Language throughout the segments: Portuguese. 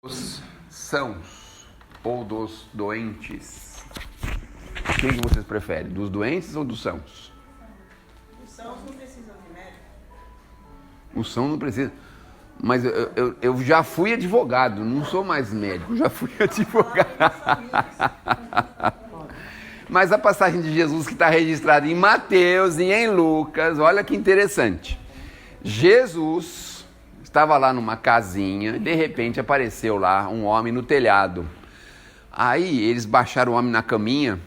Dos sãos ou dos doentes? Quem que vocês preferem? Dos doentes ou dos sãos? Os sãos não precisam de médico. O são não precisa. Mas eu já fui advogado, não sou mais médico, já fui advogado. Mas a passagem de Jesus que está registrada em Mateus e em Lucas, olha que interessante. Jesus estava lá numa casinha e de repente apareceu lá um homem no telhado. Aí eles baixaram o homem na caminha,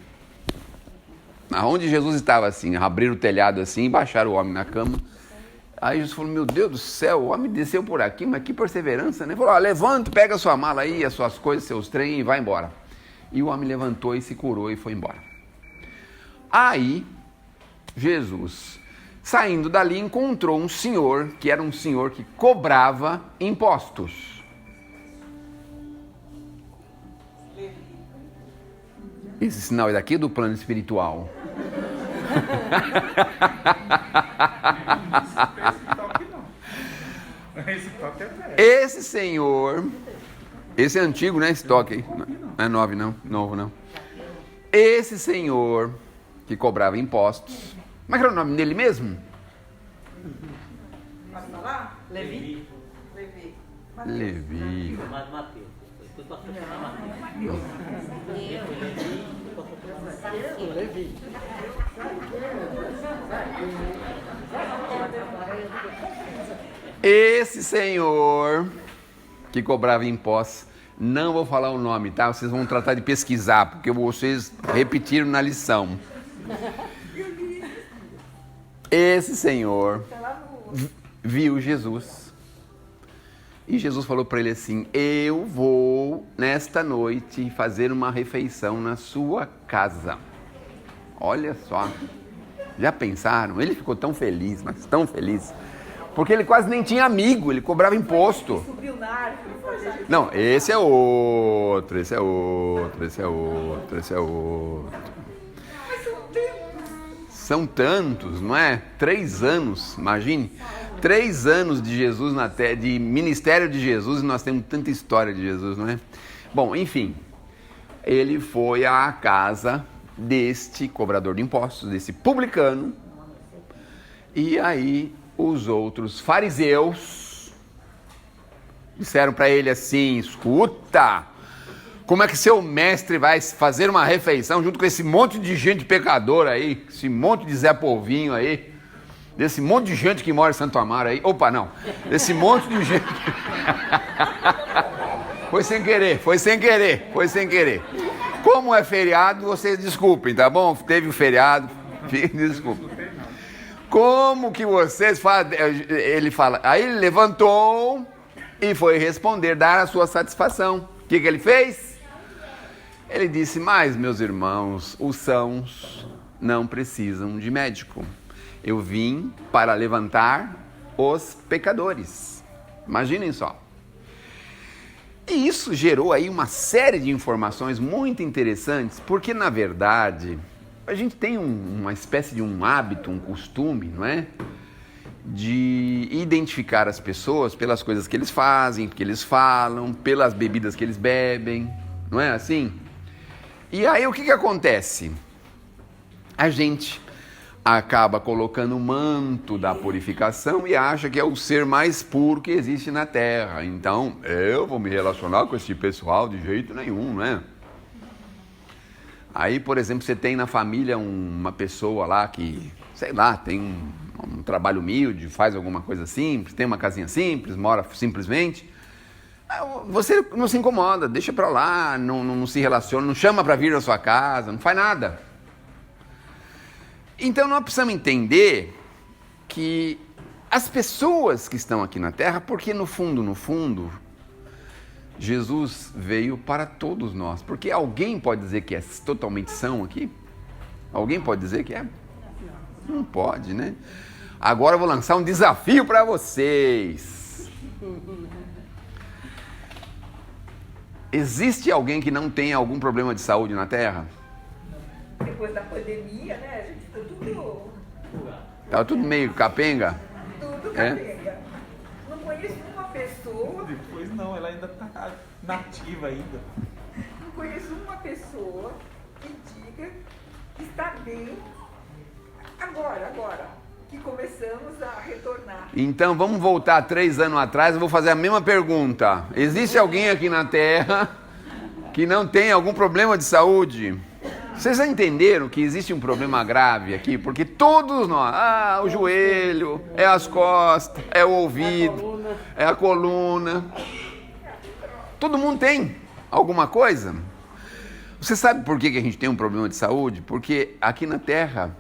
aonde Jesus estava assim, abriram o telhado assim e baixaram o homem na cama. Aí Jesus falou, meu Deus do céu, o homem desceu por aqui, mas que perseverança, né? Falou, levanta, pega a sua mala aí, as suas coisas, seus trem e vai embora. E o homem levantou e se curou e foi embora. Aí, Jesus, saindo dali, encontrou um senhor, que era um senhor que cobrava impostos. Esse sinal é daqui do plano espiritual. Esse senhor, esse é antigo, né? Esse toque aí. Não é novo não. Esse senhor que cobrava impostos. Como é que era o nome dele mesmo? Pode falar? Levi. Levi. Mas Mateus. Eu estou Mateus. Levi. Esse senhor que cobrava impostos, não vou falar o nome, tá? Vocês vão tratar de pesquisar, porque vocês repetiram na lição. Esse senhor viu Jesus. E Jesus falou para ele assim, eu vou nesta noite fazer uma refeição na sua casa. Olha só, já pensaram? Ele ficou tão feliz, mas tão feliz. Porque ele quase nem tinha amigo, ele cobrava imposto. Subiu na árvore. Não, esse é outro. São tantos, não é? 3 anos, imagine. 3 anos de Jesus na terra, de ministério de Jesus, e nós temos tanta história de Jesus, não é? Bom, enfim, ele foi à casa deste cobrador de impostos, desse publicano, e aí os outros fariseus disseram para ele assim, escuta, como é que seu mestre vai fazer uma refeição junto com esse monte de gente pecadora aí, esse monte de Zé Polvinho aí, desse monte de gente que mora em Santo Amaro aí, opa, não, desse monte de gente, foi sem querer, como é feriado, vocês desculpem, tá bom? Teve o feriado, desculpa. Como que vocês fazem? Ele fala, aí ele levantou e foi responder, dar a sua satisfação. O que ele fez? Ele disse, mas meus irmãos, os sãos não precisam de médico. Eu vim para levantar os pecadores. Imaginem só. E isso gerou aí uma série de informações muito interessantes, porque na verdade a gente tem uma espécie de um hábito, um costume, não é? De identificar as pessoas pelas coisas que eles fazem, que eles falam, pelas bebidas que eles bebem, não é assim? E aí o que acontece? A gente acaba colocando o manto da purificação e acha que é o ser mais puro que existe na Terra. Então, eu vou me relacionar com esse pessoal de jeito nenhum, né? Aí, por exemplo, você tem na família uma pessoa lá que, sei lá, tem um trabalho humilde, faz alguma coisa simples, tem uma casinha simples, mora simplesmente. Você não se incomoda, deixa pra lá, não se relaciona, não chama pra vir na sua casa, não faz nada. Então nós precisamos entender que as pessoas que estão aqui na Terra, porque no fundo, Jesus veio para todos nós. Porque alguém pode dizer que é totalmente são aqui? Alguém pode dizer que é? Não pode, né? Agora eu vou lançar um desafio para vocês. Existe alguém que não tenha algum problema de saúde na Terra? Depois da pandemia, né? A gente ficou tudo... Tá tudo meio capenga? Tudo capenga. Não conheço uma pessoa... Depois não, ela ainda tá Nativa ainda. Não conheço uma pessoa que diga que está bem agora, que começamos a retornar. Então vamos voltar 3 anos atrás, eu vou fazer a mesma pergunta. Existe alguém aqui na Terra que não tem algum problema de saúde? Vocês já entenderam que existe um problema grave aqui? Porque todos nós, o joelho, é as costas, é o ouvido, é a coluna. Todo mundo tem alguma coisa. Você sabe por que a gente tem um problema de saúde? Porque aqui na Terra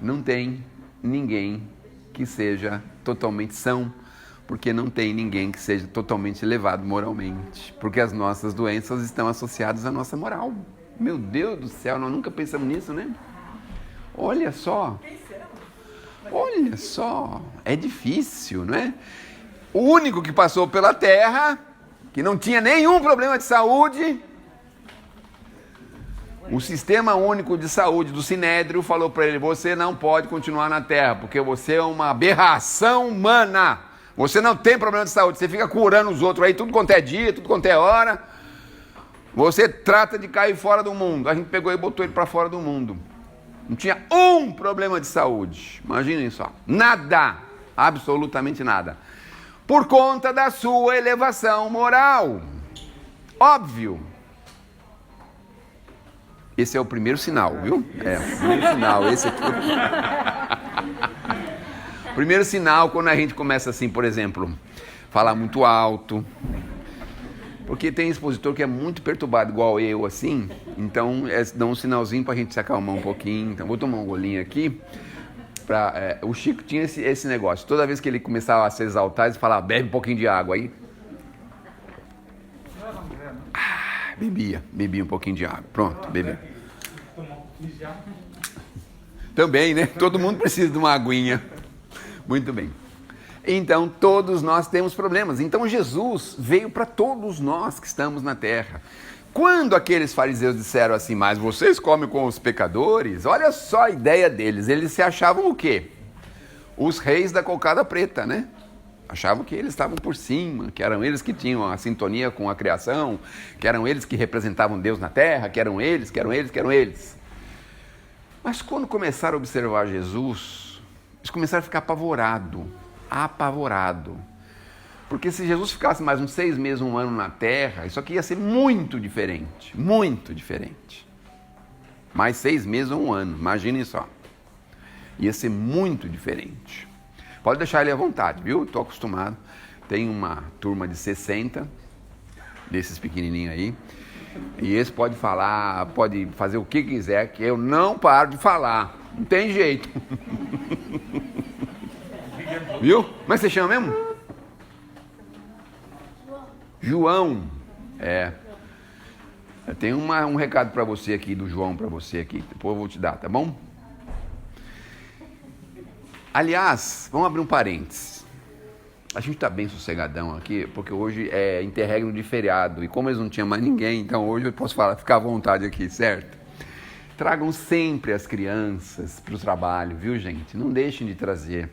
não tem ninguém que seja totalmente são, porque não tem ninguém que seja totalmente elevado moralmente, porque as nossas doenças estão associadas à nossa moral. Meu Deus do céu, nós nunca pensamos nisso, né? Olha só, é difícil, não é? O único que passou pela Terra, que não tinha nenhum problema de saúde, o Sistema Único de Saúde do Sinédrio falou para ele: você não pode continuar na Terra, porque você é uma aberração humana. Você não tem problema de saúde, você fica curando os outros aí, tudo quanto é dia, tudo quanto é hora. Você trata de cair fora do mundo. A gente pegou e botou ele para fora do mundo. Não tinha um problema de saúde. Imaginem só. Nada. Absolutamente nada. Por conta da sua elevação moral. Óbvio. Esse é o primeiro sinal, viu? É, o primeiro sinal, esse aqui. O primeiro sinal, quando a gente começa assim, por exemplo, falar muito alto. Porque tem expositor que é muito perturbado, igual eu, assim. Então, dá um sinalzinho pra gente se acalmar um pouquinho. Então, vou tomar um golinho aqui. O Chico tinha esse negócio. Toda vez que ele começava a se exaltar, ele falava: bebe um pouquinho de água aí. Bebia um pouquinho de água. Pronto, bebia. Também, né? Todo mundo precisa de uma aguinha. Muito bem. Então, todos nós temos problemas. Então, Jesus veio para todos nós que estamos na terra. Quando aqueles fariseus disseram assim: mas vocês comem com os pecadores? Olha só a ideia deles. Eles se achavam o quê? Os reis da cocada preta, né? Achavam que eles estavam por cima, que eram eles que tinham a sintonia com a criação, que eram eles que representavam Deus na terra, que eram eles. Mas quando começaram a observar Jesus, eles começaram a ficar apavorado. Porque se Jesus ficasse mais uns 6 meses, 1 ano na terra, isso aqui ia ser muito diferente. Mais 6 meses ou 1 ano, imaginem só. Ia ser muito diferente. Pode deixar ele à vontade, viu? Estou acostumado. Tem uma turma de 60, desses pequenininhos aí. E esse pode falar, pode fazer o que quiser, que eu não paro de falar. Não tem jeito. Viu? Como é que você chama mesmo? João. É. Eu tenho um recado para você aqui, do João para você aqui. Depois eu vou te dar, tá bom? Aliás, vamos abrir um parênteses. A gente está bem sossegadão aqui, porque hoje é interregno de feriado. E como eles não tinham mais ninguém, então hoje eu posso ficar à vontade aqui, certo? Tragam sempre as crianças para o trabalho, viu, gente? Não deixem de trazer.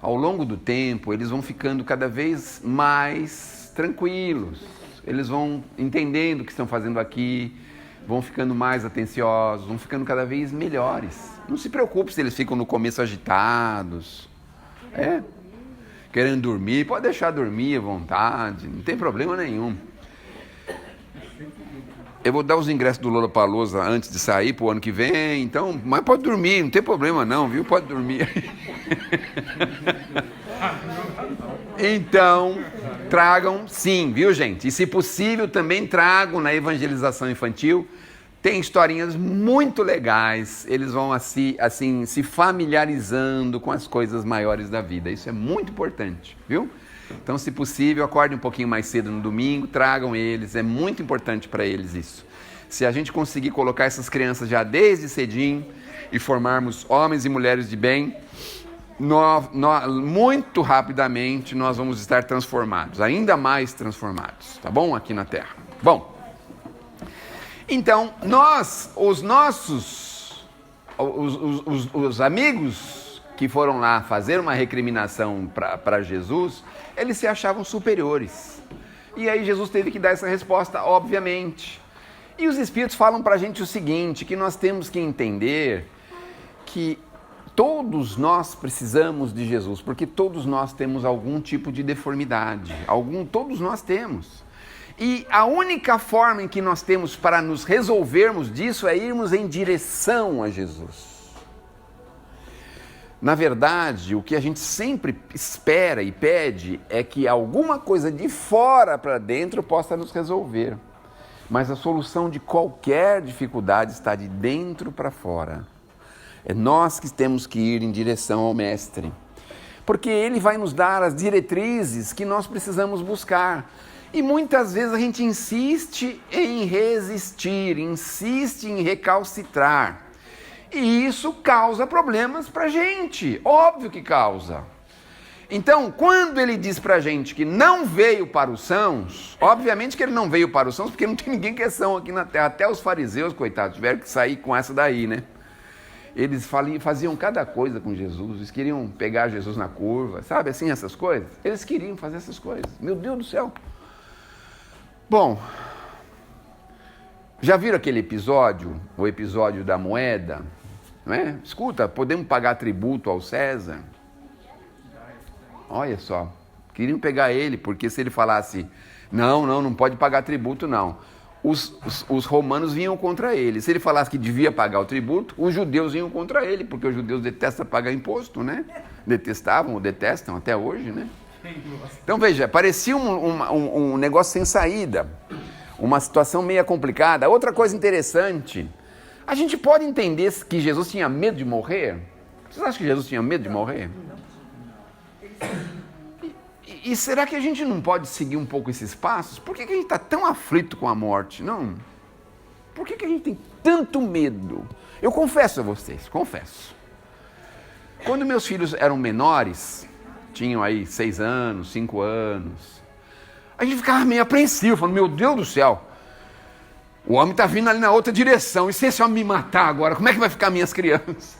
Ao longo do tempo, eles vão ficando cada vez mais tranquilos. Eles vão entendendo o que estão fazendo aqui, vão ficando mais atenciosos, vão ficando cada vez melhores. Não se preocupe se eles ficam no começo agitados, querendo dormir, pode deixar dormir à vontade, não tem problema nenhum. Eu vou dar os ingressos do Lollapalooza antes de sair pro ano que vem, então, mas pode dormir, não tem problema não, viu? Pode dormir. Então, tragam sim, viu, gente? E se possível, também tragam na evangelização infantil. Tem historinhas muito legais, eles vão assim se familiarizando com as coisas maiores da vida. Isso é muito importante, viu? Então, se possível, acordem um pouquinho mais cedo no domingo, tragam eles, é muito importante para eles isso. Se a gente conseguir colocar essas crianças já desde cedinho e formarmos homens e mulheres de bem, muito rapidamente nós vamos estar transformados, ainda mais transformados, tá bom? Aqui na Terra. Bom, então, os amigos que foram lá fazer uma recriminação para Jesus, eles se achavam superiores. E aí Jesus teve que dar essa resposta, obviamente. E os Espíritos falam para a gente o seguinte, que nós temos que entender que todos nós precisamos de Jesus, porque todos nós temos algum tipo de deformidade, todos nós temos. E a única forma em que nós temos para nos resolvermos disso é irmos em direção a Jesus. Na verdade, o que a gente sempre espera e pede é que alguma coisa de fora para dentro possa nos resolver. Mas a solução de qualquer dificuldade está de dentro para fora. É nós que temos que ir em direção ao Mestre. Porque Ele vai nos dar as diretrizes que nós precisamos buscar. E muitas vezes a gente insiste em resistir, insiste em recalcitrar. E isso causa problemas para a gente, óbvio que causa. Então, quando ele diz para a gente que não veio para os sãos, obviamente que ele não veio para os sãos, porque não tem ninguém que é são aqui na terra. Até os fariseus, coitados, tiveram que sair com essa daí, né? Eles faziam cada coisa com Jesus, eles queriam pegar Jesus na curva, sabe assim, essas coisas? Eles queriam fazer essas coisas, meu Deus do céu. Bom, já viram aquele episódio, o episódio da moeda? Não é? Escuta, podemos pagar tributo ao César? Olha só, queriam pegar ele, porque se ele falasse, não pode pagar tributo não. Os romanos vinham contra ele. Se ele falasse que devia pagar o tributo, os judeus vinham contra ele, porque os judeus detestam pagar imposto, né? Detestavam ou detestam até hoje, né? Então veja, parecia um negócio sem saída, uma situação meio complicada. Outra coisa interessante, a gente pode entender que Jesus tinha medo de morrer? Vocês acham que Jesus tinha medo de morrer? E será que a gente não pode seguir um pouco esses passos? Por que a gente está tão aflito com a morte? Não? Por que a gente tem tanto medo? Eu confesso a vocês, confesso. Quando meus filhos eram menores, tinham aí 6 anos, 5 anos, a gente ficava meio apreensivo, falando, meu Deus do céu, o homem está vindo ali na outra direção, e se esse homem me matar agora, como é que vai ficar minhas crianças?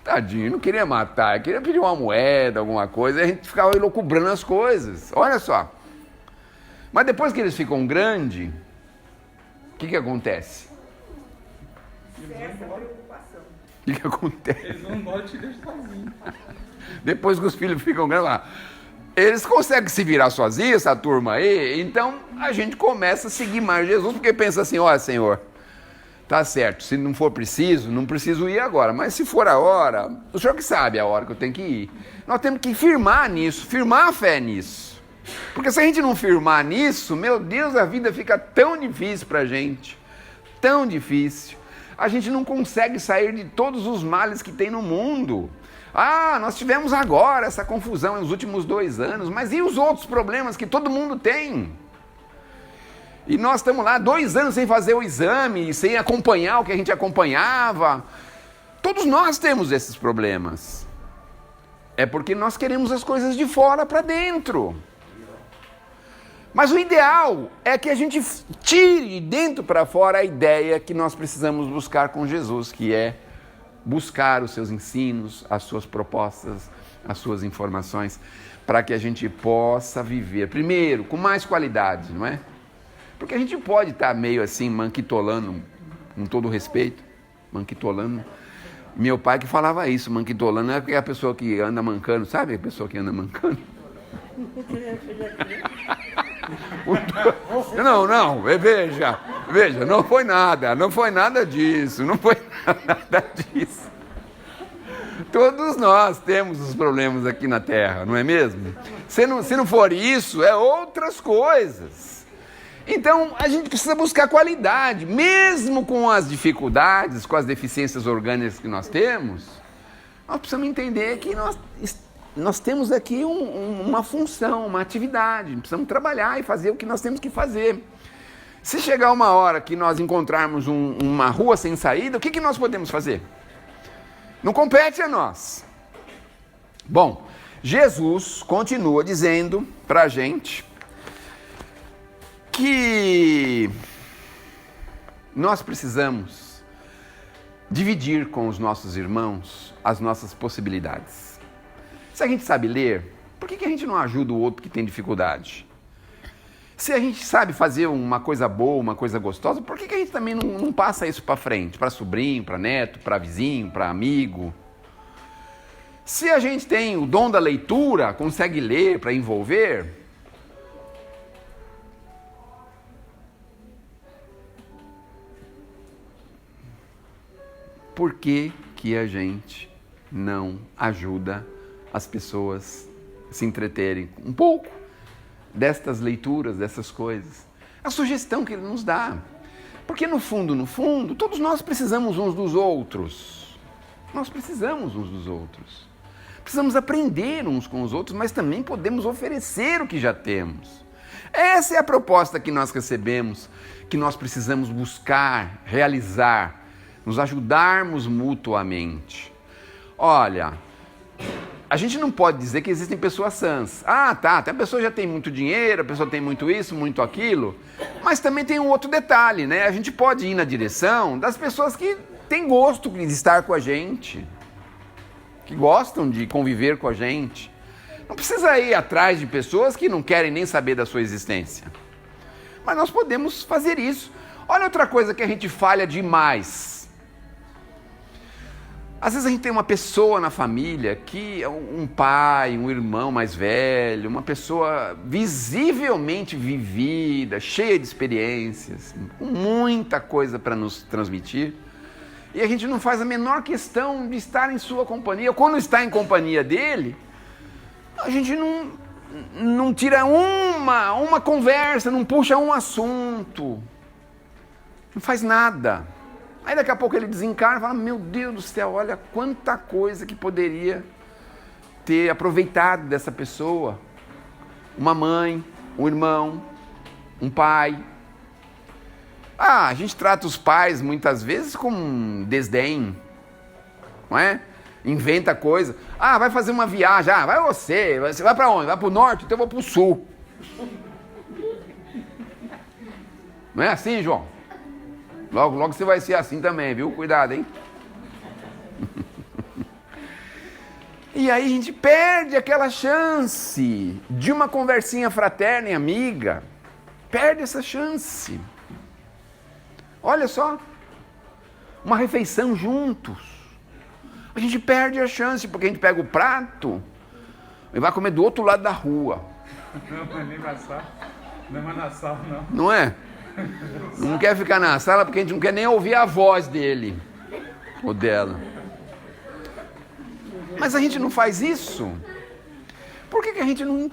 Tadinho, não queria matar, queria pedir uma moeda, alguma coisa, e a gente ficava elucubrando as coisas, olha só. Mas depois que eles ficam grandes, o que acontece? Essa preocupação. O que acontece? Eles não vão te deixar sozinho. Depois que os filhos ficam grandes, eles conseguem se virar sozinhos, essa turma aí, então a gente começa a seguir mais Jesus, porque pensa assim, ó Senhor, tá certo, se não for preciso, não preciso ir agora, mas se for a hora, o Senhor que sabe a hora que eu tenho que ir. Nós temos que firmar nisso, firmar a fé nisso. Porque se a gente não firmar nisso, meu Deus, a vida fica tão difícil pra gente, tão difícil. A gente não consegue sair de todos os males que tem no mundo. Nós tivemos agora essa confusão nos últimos 2 anos, mas e os outros problemas que todo mundo tem? E nós estamos lá 2 anos sem fazer o exame, sem acompanhar o que a gente acompanhava. Todos nós temos esses problemas. É porque nós queremos as coisas de fora para dentro. Mas o ideal é que a gente tire de dentro para fora a ideia que nós precisamos buscar com Jesus, que é buscar os seus ensinos, as suas propostas, as suas informações, para que a gente possa viver, primeiro, com mais qualidade, não é? Porque a gente pode estar meio assim, manquitolando, com todo respeito, manquitolando. Meu pai que falava isso, manquitolando, é porque é a pessoa que anda mancando, sabe a pessoa que anda mancando? Não, veja, não foi nada disso, não foi nada disso. Todos nós temos os problemas aqui na Terra, não é mesmo? Se não for isso, é outras coisas. Então, a gente precisa buscar qualidade, mesmo com as dificuldades, com as deficiências orgânicas que nós temos, nós precisamos entender que nós temos aqui uma função, uma atividade, precisamos trabalhar e fazer o que nós temos que fazer. Se chegar uma hora que nós encontrarmos uma rua sem saída, o que nós podemos fazer? Não compete a nós. Bom, Jesus continua dizendo para a gente que nós precisamos dividir com os nossos irmãos as nossas possibilidades. Se a gente sabe ler, por que a gente não ajuda o outro que tem dificuldade? Se a gente sabe fazer uma coisa boa, uma coisa gostosa, por que a gente também não passa isso para frente? Para sobrinho, para neto, para vizinho, para amigo? Se a gente tem o dom da leitura, consegue ler para envolver, por que a gente não ajuda as pessoas a se entreterem um pouco destas leituras, dessas coisas? A sugestão que ele nos dá. Porque no fundo, todos nós precisamos uns dos outros. Nós precisamos uns dos outros. Precisamos aprender uns com os outros, mas também podemos oferecer o que já temos. Essa é a proposta que nós recebemos, que nós precisamos buscar, realizar, nos ajudarmos mutuamente. Olha, a gente não pode dizer que existem pessoas sãs. Ah, tá, a pessoa já tem muito dinheiro, a pessoa tem muito isso, muito aquilo, mas também tem um outro detalhe, né? A gente pode ir na direção das pessoas que têm gosto de estar com a gente, que gostam de conviver com a gente. Não precisa ir atrás de pessoas que não querem nem saber da sua existência. Mas nós podemos fazer isso. Olha outra coisa que a gente falha demais. Às vezes a gente tem uma pessoa na família que é um pai, um irmão mais velho, uma pessoa visivelmente vivida, cheia de experiências, com muita coisa para nos transmitir. E a gente não faz a menor questão de estar em sua companhia. Quando está em companhia dele, a gente não tira uma conversa, não puxa um assunto, não faz nada. Aí daqui a pouco ele desencarna e fala, meu Deus do céu, olha quanta coisa que poderia ter aproveitado dessa pessoa. Uma mãe, um irmão, um pai. A gente trata os pais muitas vezes com desdém, não é? Inventa coisa. Vai fazer uma viagem. Vai você vai para onde? Vai para o norte? Então eu vou para o sul. Não é assim, João? Logo você vai ser assim também, viu? Cuidado, hein? E aí a gente perde aquela chance de uma conversinha fraterna e amiga. Perde essa chance. Olha só, uma refeição juntos. A gente perde a chance, porque a gente pega o prato e vai comer do outro lado da rua. Não é nem na sala, não é mais na sala, não. Não é? Não quer ficar na sala porque a gente não quer nem ouvir a voz dele ou dela. Mas a gente não faz isso. Por que a gente não,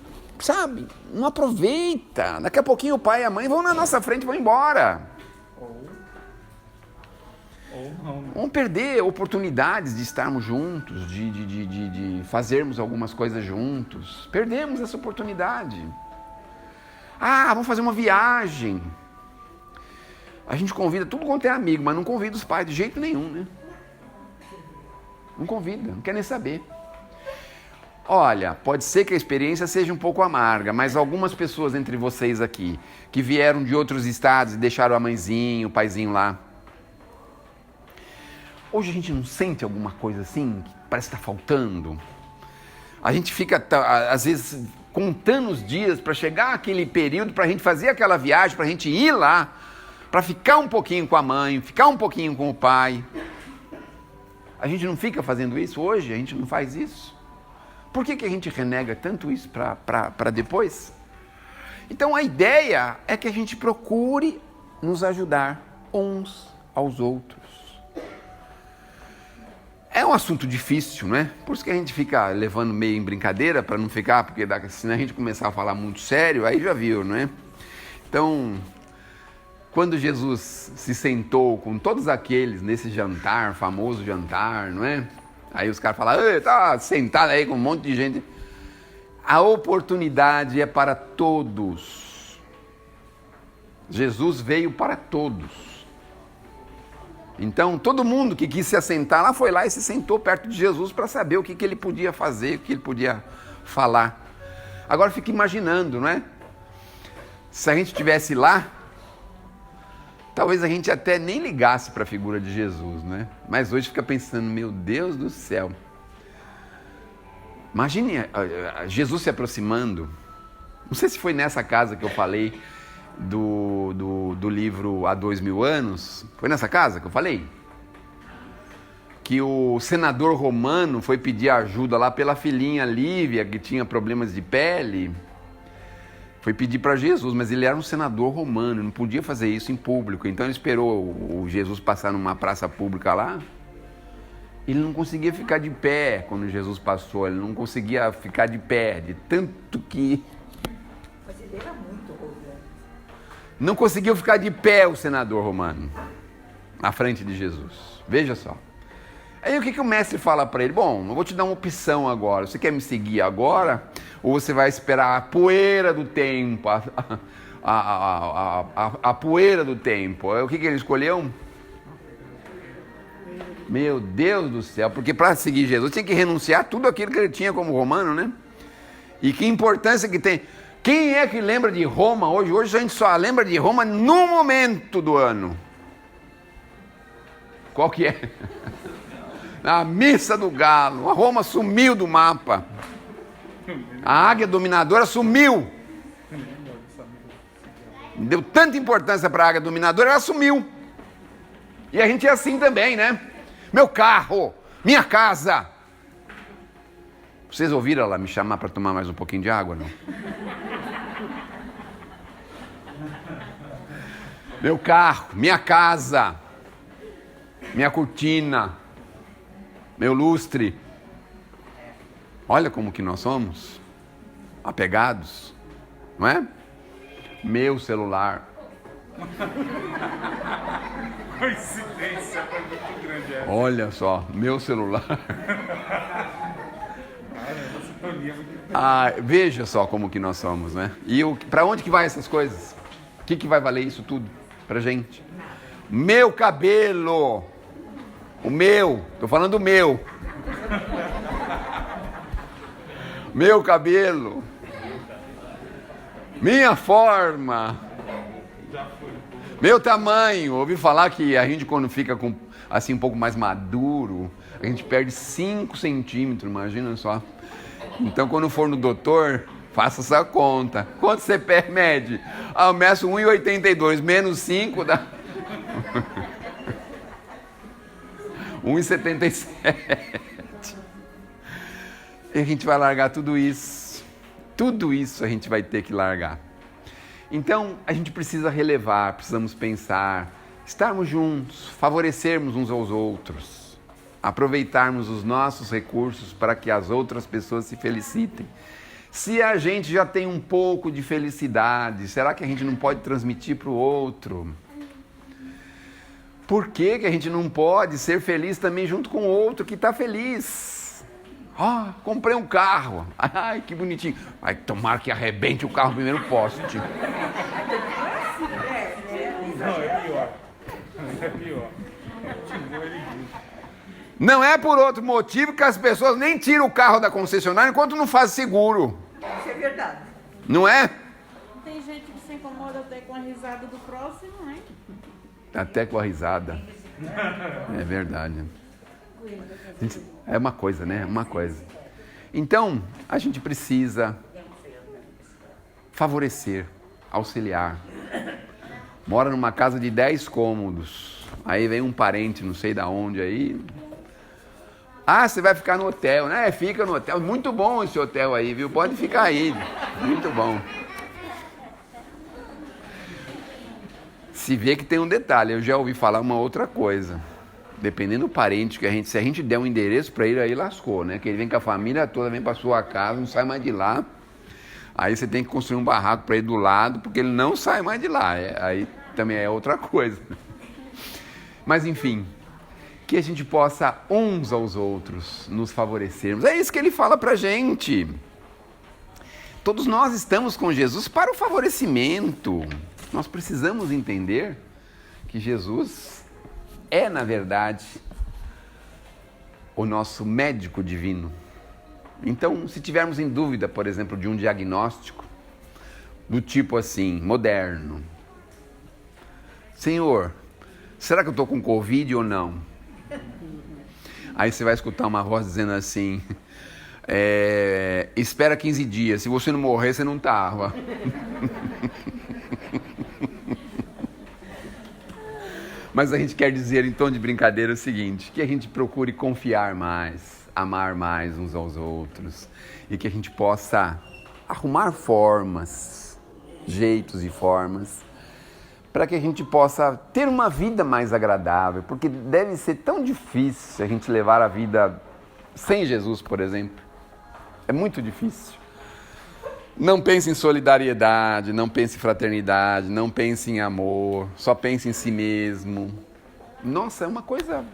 não aproveita? Daqui a pouquinho o pai e a mãe vão na nossa frente e vão embora. Ou não. Vamos perder oportunidades de estarmos juntos, de fazermos algumas coisas juntos. Perdemos essa oportunidade. Vamos fazer uma viagem. A gente convida tudo quanto é amigo, mas não convida os pais de jeito nenhum, né? Não convida, não quer nem saber. Olha, pode ser que a experiência seja um pouco amarga, mas algumas pessoas entre vocês aqui, que vieram de outros estados e deixaram a mãezinha, o paizinho lá, hoje a gente não sente alguma coisa assim, que parece que está faltando? A gente fica, às vezes, contando os dias para chegar aquele período, para a gente fazer aquela viagem, para a gente ir lá, para ficar um pouquinho com a mãe, ficar um pouquinho com o pai. A gente não fica fazendo isso hoje? A gente não faz isso? Por que a gente renega tanto isso para depois? Então a ideia é que a gente procure nos ajudar uns aos outros. É um assunto difícil, né? Por isso que a gente fica levando meio em brincadeira, para não ficar, porque se a gente começar a falar muito sério, aí já viu, não é? Então, quando Jesus se sentou com todos aqueles nesse jantar, famoso jantar, não é? Aí os caras falam, tá sentado aí com um monte de gente. A oportunidade é para todos. Jesus veio para todos. Então, todo mundo que quis se assentar lá, foi lá e se sentou perto de Jesus para saber o que ele podia fazer, o que ele podia falar. Agora fica imaginando, não é? Se a gente estivesse lá, talvez a gente até nem ligasse para a figura de Jesus, né? Mas hoje fica pensando, meu Deus do céu. Imagine Jesus se aproximando. Não sei se foi nessa casa que eu falei, do livro Há 2000 anos, foi nessa casa que eu falei? Que o senador romano foi pedir ajuda lá pela filhinha Lívia, que tinha problemas de pele. Foi pedir para Jesus, mas ele era um senador romano, não podia fazer isso em público. Então ele esperou o Jesus passar numa praça pública lá. Ele não conseguia ficar de pé quando Jesus passou, ele não conseguia ficar de pé, de tanto que... Mas ele era muito arrogante. Não conseguiu ficar de pé o senador romano, na frente de Jesus. Veja só. Aí o que o mestre fala para ele? Bom, eu vou te dar uma opção agora. Você quer me seguir agora? Ou você vai esperar a poeira do tempo? A poeira do tempo. O que ele escolheu? Meu Deus do céu. Porque para seguir Jesus tinha que renunciar a tudo aquilo que ele tinha como romano, né? E que importância que tem. Quem é que lembra de Roma hoje? Hoje a gente só lembra de Roma no momento do ano. Qual que é? A missa do galo. A Roma sumiu do mapa. A águia dominadora sumiu. Deu tanta importância para a águia dominadora, ela sumiu. E a gente é assim também, né? Meu carro, minha casa. Vocês ouviram ela me chamar para tomar mais um pouquinho de água, não? Meu carro, minha casa, minha cortina, meu lustre. Olha como que nós somos apegados, não é? Meu celular. Coincidência, foi muito grande essa. Olha só, meu celular. Essa sintonia é muito grande. Ah, veja só como que nós somos, né? E para onde que vai essas coisas? O que vai valer isso tudo pra gente? Meu cabelo. O meu, tô falando do meu. Meu cabelo. Minha forma. Meu tamanho. Ouvi falar que a gente quando fica com, assim um pouco mais maduro, a gente perde 5 centímetros, imagina só. Então quando for no doutor, faça essa conta. Quanto você mede? Ah, eu meço 1,82, menos 5 dá... 1,77. E a gente vai largar tudo isso. Tudo isso a gente vai ter que largar. Então, a gente precisa relevar, precisamos pensar, estarmos juntos, favorecermos uns aos outros, aproveitarmos os nossos recursos para que as outras pessoas se felicitem. Se a gente já tem um pouco de felicidade, será que a gente não pode transmitir para o outro? Por que que a gente não pode ser feliz também junto com o outro que está feliz? Comprei um carro. Ai, que bonitinho. Vai tomara que arrebente o carro no primeiro poste. Não, é pior. É pior. Não é por outro motivo que as pessoas nem tiram o carro da concessionária enquanto não faz seguro. Isso é verdade. Não é? Tem gente que se incomoda até com a risada do próximo, né? Até com a risada. É verdade. É uma coisa, né? Uma coisa. Então, a gente precisa favorecer, auxiliar. Mora numa casa de 10 cômodos. Aí vem um parente, não sei da onde aí. Ah, você vai ficar no hotel, né? Fica no hotel. Muito bom esse hotel aí, viu? Pode ficar aí. Muito bom. Se vê que tem um detalhe, eu já ouvi falar uma outra coisa. Dependendo do parente que se a gente der um endereço para ele, aí lascou, né? Que ele vem com a família toda, vem para sua casa, não sai mais de lá. Aí você tem que construir um barraco para ele do lado, porque ele não sai mais de lá. Aí também é outra coisa. Mas enfim, que a gente possa uns aos outros nos favorecermos. É isso que ele fala para a gente. Todos nós estamos com Jesus para o favorecimento. Nós precisamos entender que Jesus é, na verdade, o nosso médico divino. Então, se tivermos em dúvida, por exemplo, de um diagnóstico, do tipo assim, moderno. Senhor, será que eu estou com Covid ou não? Aí você vai escutar uma voz dizendo assim, espera 15 dias, se você não morrer, você não estava. Mas a gente quer dizer, em tom de brincadeira, o seguinte, que a gente procure confiar mais, amar mais uns aos outros, e que a gente possa arrumar formas, jeitos e formas, para que a gente possa ter uma vida mais agradável, porque deve ser tão difícil a gente levar a vida sem Jesus, por exemplo. É muito difícil. Não pense em solidariedade, não pense em fraternidade, não pense em amor, só pense em si mesmo. Nossa, é uma coisa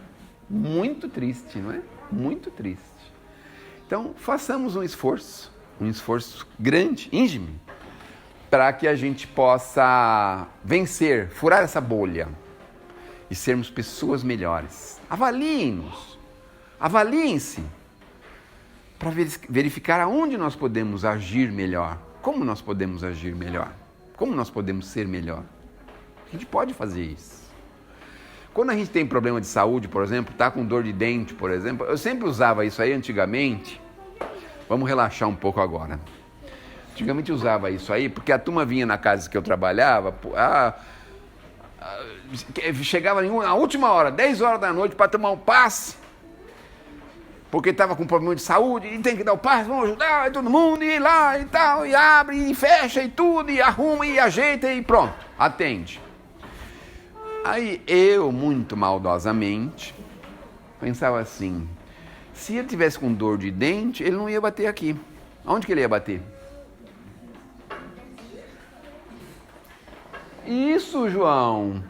muito triste, não é? Muito triste. Então, façamos um esforço grande, íngreme, para que a gente possa vencer, furar essa bolha e sermos pessoas melhores. Avaliem-nos, avaliem-se, para verificar aonde nós podemos agir melhor, como nós podemos agir melhor, como nós podemos ser melhor. A gente pode fazer isso. Quando a gente tem problema de saúde, por exemplo, está com dor de dente, por exemplo, eu sempre usava isso aí antigamente. Vamos relaxar um pouco agora. Antigamente eu usava isso aí, porque a turma vinha na casa que eu trabalhava, chegava na última hora, 10 horas da noite, para tomar um passe, porque estava com problema de saúde, e tem que dar o passe, vamos ajudar, e todo mundo, e ir lá, e tal, e abre, e fecha, e tudo, e arruma, e ajeita, e pronto, atende. Aí eu, muito maldosamente, pensava assim, se ele tivesse com dor de dente, ele não ia bater aqui. Aonde que ele ia bater? Isso, João.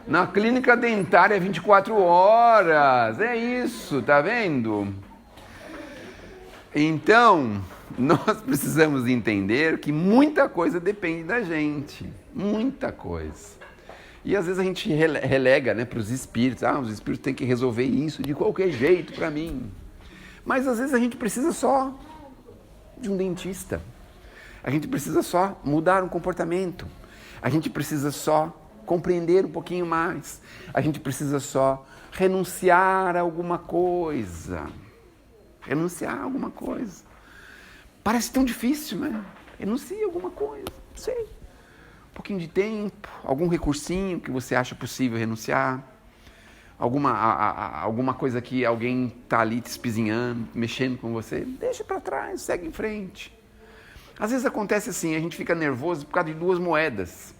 Na clínica dentária 24 horas. É isso, tá vendo? Então, nós precisamos entender que muita coisa depende da gente. Muita coisa. E às vezes a gente relega, né, para os espíritos. Os espíritos têm que resolver isso de qualquer jeito para mim. Mas às vezes a gente precisa só de um dentista. A gente precisa só mudar um comportamento. A gente precisa só compreender um pouquinho mais. A gente precisa só renunciar a alguma coisa. Renunciar a alguma coisa. Parece tão difícil, né? Renuncie a alguma coisa. Não sei. Um pouquinho de tempo, algum recursinho que você acha possível renunciar. Alguma coisa que alguém está ali te espizinhando, mexendo com você. Deixa para trás, segue em frente. Às vezes acontece assim, a gente fica nervoso por causa de 2 moedas.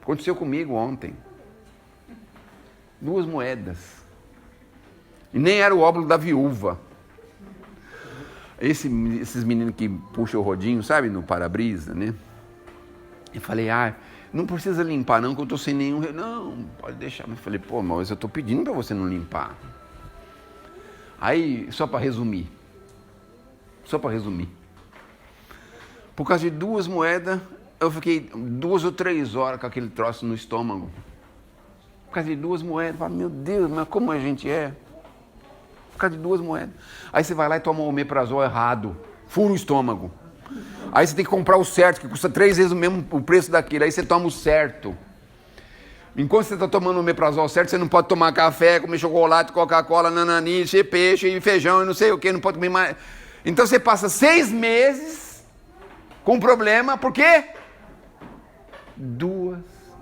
Aconteceu comigo ontem. 2 moedas. E nem era o óbolo da viúva. Esses meninos que puxam o rodinho, sabe, no para-brisa, né? Eu falei, não precisa limpar não, que eu estou sem nenhum... Não, pode deixar. Mas eu falei, mas eu estou pedindo para você não limpar. Aí, só para resumir. Por causa de 2 moedas, eu fiquei 2 ou 3 horas com aquele troço no estômago. Por causa de 2 moedas. Eu falo, meu Deus, mas como a gente é? Por causa de 2 moedas. Aí você vai lá e toma o omeprazol errado. Fura o estômago. Aí você tem que comprar o certo, que custa 3 vezes o preço daquilo. Aí você toma o certo. Enquanto você está tomando o omeprazol certo, você não pode tomar café, comer chocolate, Coca-Cola, nanani, peixe e feijão e não sei o que, não pode comer mais. Então você passa 6 meses com problema, por quê? 2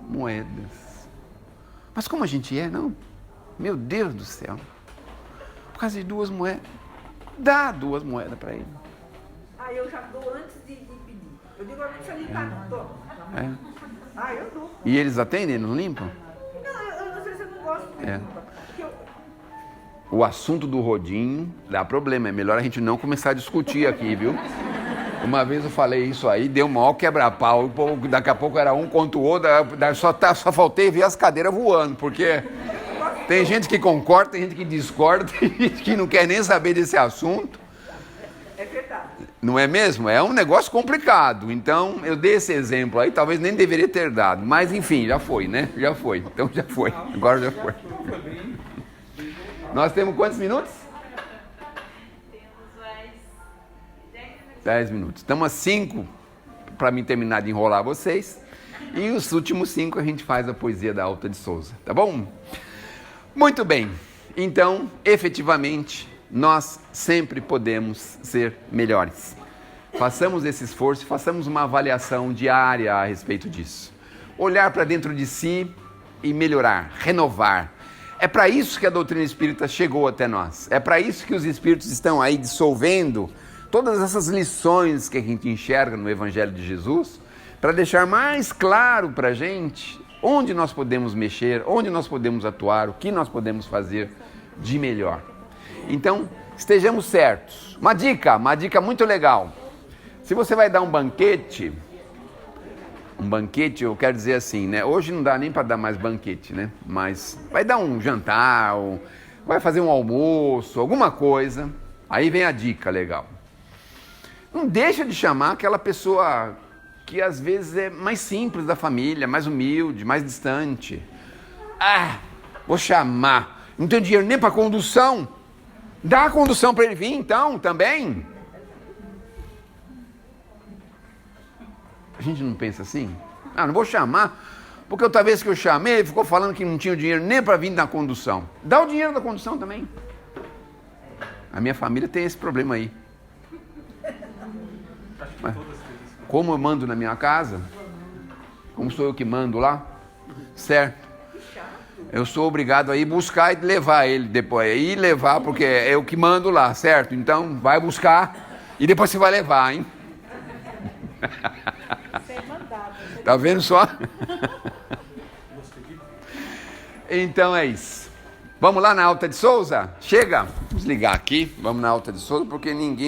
moedas. Mas como a gente é, não? Meu Deus do céu. Por causa de 2 moedas. Dá 2 moedas para ele. Eu já dou antes de pedir. Eu digo, não precisa limpar, não. Toma. Eu dou. E eles atendem, não limpam? Não, às vezes eu não gosto de limpar. O assunto do rodinho dá problema. É melhor a gente não começar a discutir aqui, viu? Uma vez eu falei isso aí, deu um maior quebra-pau. Daqui a pouco era um contra o outro. Só faltei ver as cadeiras voando, porque tem gente que concorda, tem gente que discorda, tem gente que não quer nem saber desse assunto. É verdade. Não é mesmo? É um negócio complicado. Então, eu dei esse exemplo aí, talvez nem deveria ter dado. Mas, enfim, já foi, né? Já foi. Então, já foi. Agora já foi. Nós temos quantos minutos? Temos mais 10 minutos. Estamos a 5 para mim terminar de enrolar vocês. E os últimos 5 a gente faz a poesia da Alta de Souza. Tá bom? Muito bem. Então, efetivamente, nós sempre podemos ser melhores. Façamos esse esforço, façamos uma avaliação diária a respeito disso. Olhar para dentro de si e melhorar, renovar, É para isso que a doutrina espírita chegou até nós. É para isso que os espíritos estão aí dissolvendo todas essas lições que a gente enxerga no Evangelho de Jesus, para deixar mais claro para a gente onde nós podemos mexer, onde nós podemos atuar, o que nós podemos fazer de melhor. Então, estejamos certos. Uma dica muito legal. Se você vai dar um banquete, eu quero dizer assim, né? Hoje não dá nem para dar mais banquete, né? Mas vai dar um jantar, vai fazer um almoço, alguma coisa. Aí vem a dica legal. Não deixa de chamar aquela pessoa que às vezes é mais simples da família, mais humilde, mais distante. Ah, vou chamar. Não tenho dinheiro nem para condução. Dá a condução para ele vir então, também. A gente não pensa assim? Ah, não vou chamar, porque outra vez que eu chamei, ele ficou falando que não tinha dinheiro nem para vir na condução. Dá o dinheiro da condução também. A minha família tem esse problema aí. Mas, como eu mando na minha casa, como sou eu que mando lá, certo? Eu sou obrigado a ir buscar e levar ele depois. Ir levar, porque é eu que mando lá, certo? Então, vai buscar e depois você vai levar, hein? Tá vendo só? Então é isso. Vamos lá na Alta de Souza? Chega? Vamos ligar aqui. Vamos na Alta de Souza, porque ninguém...